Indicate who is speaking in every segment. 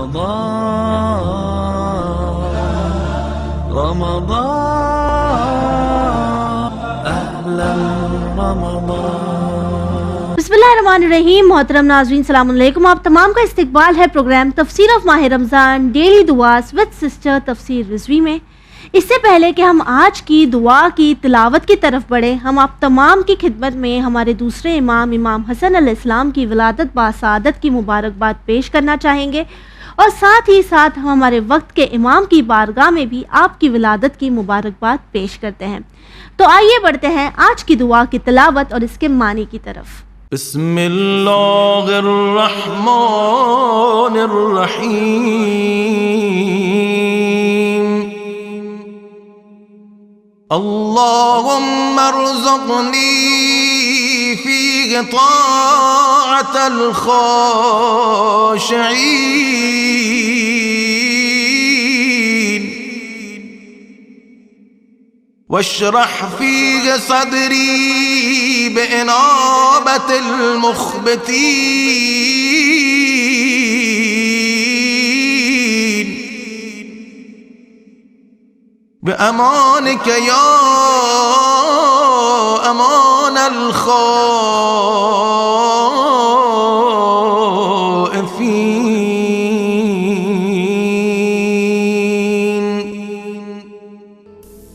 Speaker 1: बिस्मिल्लाहिर्रहमानिर्रहीम। मोहतरम नाज़रीन, सलाम अलैकुम। आप तमाम का इस्तकबाल है प्रोग्राम तफसीर ऑफ माह रमज़ान डेली दुआस विद सिस्टर तफसीर रिजवी में। इससे पहले कि हम आज की दुआ की तिलावत की तरफ बढ़े, हम आप तमाम की खिदमत में हमारे दूसरे इमाम हसन अलैहिस्सलाम की विलादत बासआदत की मुबारकबाद पेश करना चाहेंगे और साथ ही साथ हम हमारे वक्त के इमाम की बारगाह में भी आपकी विलादत की मुबारकबाद पेश करते हैं। तो आइए बढ़ते हैं आज की दुआ की तिलावत और इसके मानी की तरफ।
Speaker 2: बिस्मिल्लाहिर्रहमानिर्रहीम। अल्लाहुम्मा अर्ज़ुक़नी फ़ीहि ताअतल ख़ाशिईन वश्रह फ़ीहि सदरी बिइनाबतिल मुख़बितीन बिअमानिक या अमानल ख़ाइफ़ीन।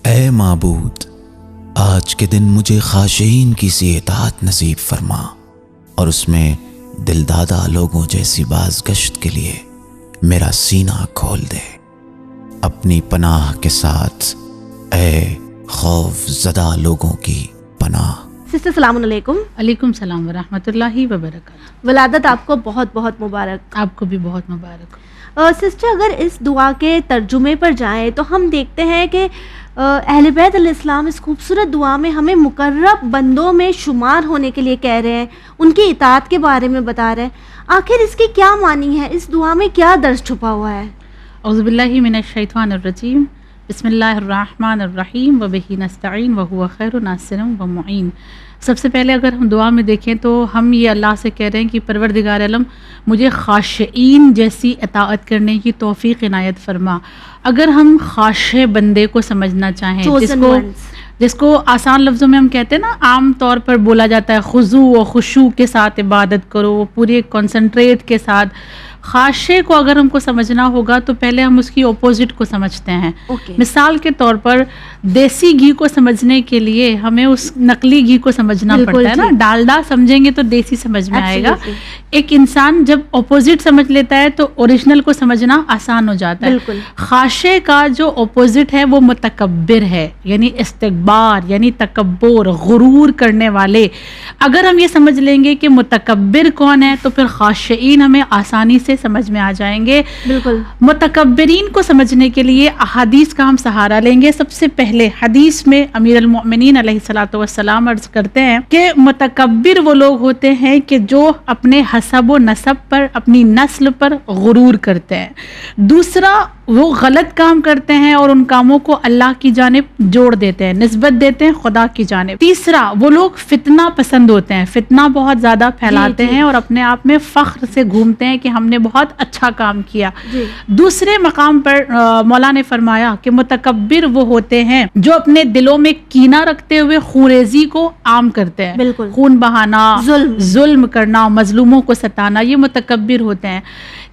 Speaker 3: ऐ माबूद, आज के दिन मुझे ख़ाशिईन की सी इताअत नसीब फरमा और उसमें दिलदादा लोगों जैसी बाज़गश्त के लिए मेरा सीना खोल दे। अपनी पनाह के साथ ऐ खौफ ज़दा लोगों की पनाह।
Speaker 1: सिस्टर सलाम अलैकुम।
Speaker 4: अलैकुम सलाम व रहमतुल्लाहि व बरकातहू।
Speaker 1: विलादत आपको बहुत बहुत मुबारक।
Speaker 4: आपको भी बहुत मुबारक।
Speaker 1: सिस्टर, अगर इस दुआ के तर्जुमे पर जाएं तो हम देखते हैं कि अहले बैत अलैहिस्सलाम इस खूबसूरत दुआ में हमें मुकर्रब बंदों में शुमार होने के लिए कह रहे हैं, उनकी इताअत के बारे में बता रहे हैं। आखिर इसकी क्या मानी है, इस दुआ में क्या दर्ज छुपा हुआ है?
Speaker 4: औज़ु बिल्लाहि मिनश शैतानिर-रजीम। बिस्मिल्लाहिर्रहमानिर्रहीम व बिही नस्तईन व हुवा खैरुन नासिरिन व मुईन। सबसे पहले अगर हम दुआ में देखें तो हम ये अल्लाह से कह रहे हैं कि परवरदिगार आलम मुझे ख़ाशिईन जैसी इताअत करने की तौफीक इनायत फरमा। अगर हम ख़ाशे बंदे को समझना चाहें, जिसको आसान लफ्ज़ों में हम कहते हैं ना, आम तौर पर बोला जाता है खुज़ू व खुशू के साथ इबादत करो, पूरे कंसंट्रेट के साथ। ख़ाशे को अगर हमको समझना होगा तो पहले हम उसकी अपोजिट को समझते हैं। मिसाल के तौर पर देसी घी को समझने के लिए हमें उस नकली घी को समझना पड़ता है ना। डालडा समझेंगे तो देसी समझ में आएगा। एक इंसान जब अपोजिट समझ लेता है तो ओरिजिनल को समझना आसान हो जाता है। ख़ाशे का जो अपोजिट है वो मुतकब्बिर है, यानी इस्तिकबार, यानी तकब्बुर, गुरूर करने वाले। अगर हम ये समझ लेंगे कि मुतकब्बिर कौन है तो फिर ख़ाशिईन हमें आसानी से समझ में आ जाएंगे। बिल्कुल। मुतकब्बिरीन को समझने के लिए अहादीस का हम सहारा लेंगे। सबसे पहले हदीस में अमीर अल मोमिनीन अलैहिस्सलातु वस्सलाम अर्ज करते हैं कि मुतकब्बिर वो लोग होते हैं कि जो अपने हसब व नसब पर, अपनी नस्ल पर गुरूर करते हैं। दूसरा, वो गलत काम करते हैं और उन कामों को अल्लाह की जानिब जोड़ देते हैं, निस्बत देते हैं खुदा की जानिब। तीसरा, वो लोग फितना पसंद होते हैं, फितना बहुत ज़्यादा फैलाते हैं और अपने आप में फ़ख्र से घूमते हैं कि हमने बहुत अच्छा काम किया। दूसरे मकाम पर मौला ने फरमाया कि मुतकब्बिर वो होते हैं जो अपने दिलों में कीना रखते हुए खूरेजी को आम करते हैं। बिल्कुल। खून बहाना, जुल्म करना, मजलूमों को सताना, ये मुतकब्बिर होते हैं।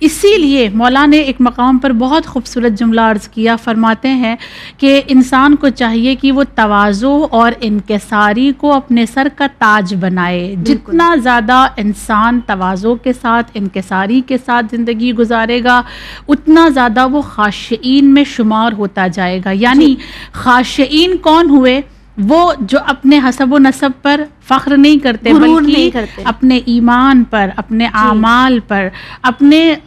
Speaker 4: इसीलिए मौला ने एक मकाम पर बहुत खूबसूरत जुमला अर्ज़ किया। फरमाते हैं कि इंसान को चाहिए कि वो तवाज़ु और इनकिसारी को अपने सर का ताज बनाए। जितना ज़्यादा इंसान तवाज़ु के साथ, इनकिसारी के साथ ज़िंदगी गुजारेगा उतना ज़्यादा वो ख़ाशिईन में शुमार होता जाएगा। यानी ख़ाशिईन कौन हुए? वो जो अपने हसब व नसब पर फ़ख्र नहीं करते, बल्कि अपने ईमान पर, अपने आमाल पर, अपने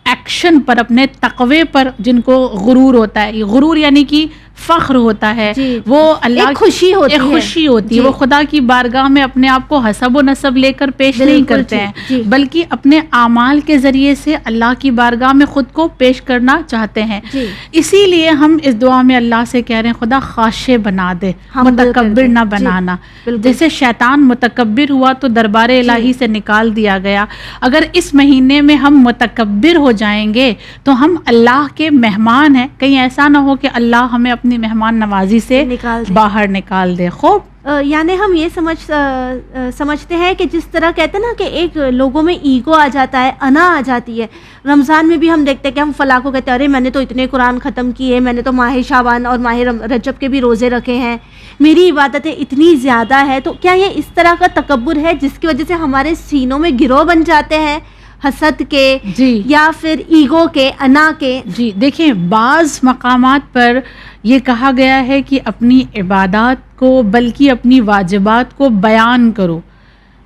Speaker 4: एक्शन पर, अपने तक़वे पर जिनको गुरूर होता है। ये गुरूर यानी कि فخر ہوتا ہے،
Speaker 1: جی،
Speaker 4: وہ اللہ
Speaker 1: ایک خوشی ہوتی
Speaker 4: ایک
Speaker 1: ہے،
Speaker 4: خوشی ہوتی
Speaker 1: جی،
Speaker 4: ہے. وہ خدا کی بارگاہ میں اپنے آپ کو حسب و نسب لے کر پیش نہیں
Speaker 1: بالکل،
Speaker 4: کرتے ہیں،
Speaker 1: جی،
Speaker 4: بلکہ اپنے اعمال کے ذریعے سے اللہ کی بارگاہ میں خود کو پیش کرنا چاہتے ہیں.
Speaker 1: جی.
Speaker 4: اسی لیے ہم اس دعا میں اللہ سے کہہ رہے ہیں خدا خاشع بنا دے،
Speaker 1: ہمبل کر
Speaker 4: متکبر
Speaker 1: دے.
Speaker 4: نہ
Speaker 1: جی،
Speaker 4: بنانا.
Speaker 1: بالکل.
Speaker 4: جیسے شیطان متکبر ہوا تو دربار الہی سے نکال دیا گیا، اگر اس مہینے میں ہم متکبر ہو جائیں گے تو ہم اللہ کے مہمان ہیں. کہیں ایسا نہ ہو کہ اللہ ہمیں اپنی مہمان نوازی سے
Speaker 1: نکال دے.
Speaker 4: باہر نکال دے. خوب
Speaker 1: یعنی ہم یہ سمجھتے ہیں کہ جس طرح کہتے ہیں نا کہ ایک لوگوں میں ایگو آ جاتا ہے، انا آ جاتی ہے. رمضان میں بھی ہم دیکھتے ہیں کہ ہم فلاں کو کہتے ہیں ارے میں نے تو اتنے قرآن ختم کیے، میں نے تو ماہ شعبان اور ماہ رجب کے بھی روزے رکھے ہیں، میری عبادتیں اتنی زیادہ ہے. تو کیا یہ اس طرح کا تکبر ہے جس کی وجہ سے ہمارے سینوں میں گروہ بن جاتے ہیں حسد کے
Speaker 4: جی
Speaker 1: یا پھر ایگو کے، انا کے؟
Speaker 4: جی دیکھیں، بعض مقامات پر یہ کہا گیا ہے کہ اپنی عبادات کو بلکہ اپنی واجبات کو بیان کرو.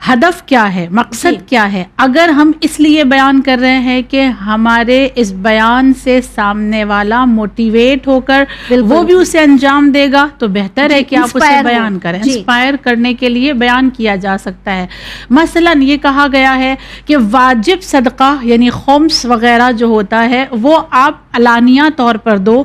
Speaker 4: ہدف کیا ہے، مقصد
Speaker 1: جی.
Speaker 4: کیا ہے؟ اگر ہم اس لیے بیان کر رہے ہیں کہ ہمارے اس بیان سے سامنے والا موٹیویٹ ہو کر
Speaker 1: بالکل.
Speaker 4: وہ بھی اسے انجام دے گا تو بہتر
Speaker 1: جی،
Speaker 4: ہے کہ آپ اسے
Speaker 1: انسپائر ہو.
Speaker 4: بیان کریں.
Speaker 1: جی.
Speaker 4: انسپائر کرنے کے لیے بیان کیا جا سکتا ہے. مثلا یہ کہا گیا ہے کہ واجب صدقہ یعنی خمس وغیرہ جو ہوتا ہے وہ آپ علانیہ طور پر دو،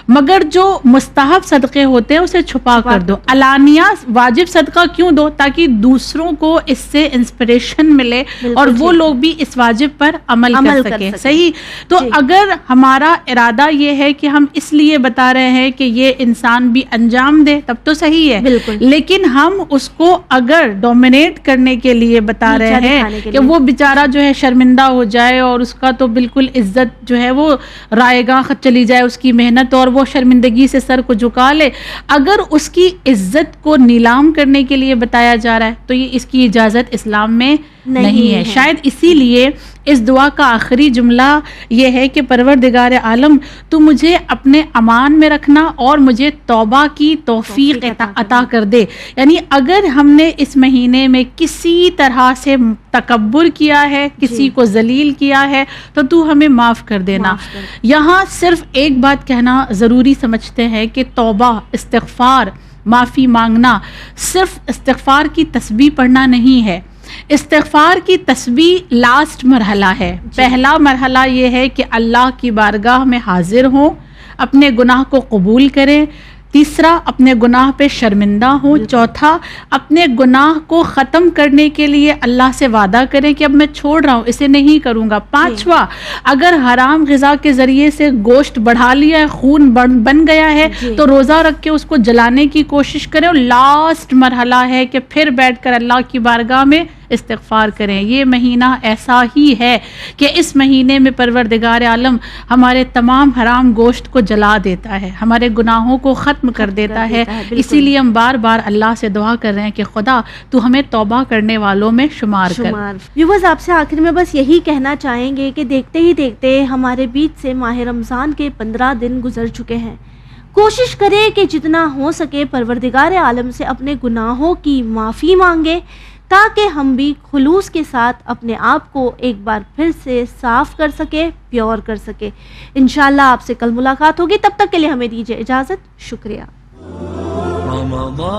Speaker 4: مگر جو مستحب صدقے ہوتے ہیں اسے چھپا کر دو. علانیہ واجب صدقہ کیوں دو؟ تاکہ دوسروں کو اس سے انسپریشن ملے اور وہ لوگ بھی اس واجب پر عمل کر سکیں. صحیح. تو اگر ہمارا ارادہ یہ ہے کہ ہم اس لیے بتا رہے ہیں کہ یہ انسان بھی انجام دے تب تو صحیح ہے، لیکن ہم اس کو اگر ڈومینیٹ کرنے کے لیے بتا رہے ہیں کہ وہ بیچارہ جو ہے شرمندہ ہو جائے اور اس کا تو بالکل عزت جو ہے وہ رائے گاہ چلی جائے، اس کی محنت، اور وہ شرمندگی سے سر کو جھکا لے، اگر اس کی عزت کو نیلام کرنے کے لیے بتایا جا رہا ہے تو یہ اس کی اجازت اسلام میں نہیں ہے. شاید اسی لیے اس دعا کا آخری جملہ یہ ہے کہ پروردگار عالم تو مجھے اپنے امان میں رکھنا اور مجھے توبہ کی توفیق عطا کر دے. یعنی اگر ہم نے اس مہینے میں کسی طرح سے تکبر کیا ہے، کسی کو ذلیل کیا ہے تو ہمیں معاف کر دینا. یہاں صرف ایک بات کہنا ضروری سمجھتے ہیں کہ توبہ، استغفار، معافی مانگنا صرف استغفار کی تسبیح پڑھنا نہیں ہے. استغفار کی تسبیح لاسٹ مرحلہ ہے. پہلا مرحلہ یہ ہے کہ اللہ کی بارگاہ میں حاضر ہوں، اپنے گناہ کو قبول کریں. تیسرا، اپنے گناہ پہ شرمندہ ہوں. چوتھا، اپنے گناہ کو ختم کرنے کے لیے اللہ سے وعدہ کریں کہ اب میں چھوڑ رہا ہوں، اسے نہیں کروں گا. پانچواں، اگر حرام غذا کے ذریعے سے گوشت بڑھا لیا ہے، خون بن گیا ہے تو روزہ رکھ کے اس کو جلانے کی کوشش کریں. اور لاسٹ مرحلہ ہے کہ پھر بیٹھ کر اللہ کی بارگاہ میں استغفار کریں. یہ مہینہ ایسا ہی ہے کہ اس مہینے میں پروردگار عالم ہمارے تمام حرام گوشت کو جلا دیتا ہے، ہمارے گناہوں کو ختم کر دیتا ہے. اسی لیے ہم بار بار اللہ سے دعا کر رہے ہیں کہ خدا تو ہمیں توبہ کرنے والوں میں شمار کر.
Speaker 1: ویورز، آپ سے آخر میں بس یہی کہنا چاہیں گے کہ دیکھتے ہی دیکھتے ہمارے بیچ سے ماہ رمضان کے 15 دن گزر چکے ہیں. کوشش کریں کہ جتنا ہو سکے پروردگار عالم سے اپنے گناہوں کی معافی مانگے تاکہ ہم بھی خلوص کے ساتھ اپنے آپ کو ایک بار پھر سے صاف کر سکے، پیور کر سکے. انشاءاللہ آپ سے کل ملاقات ہوگی، تب تک کے لیے ہمیں دیجیے اجازت. شکریہ.
Speaker 2: رمضان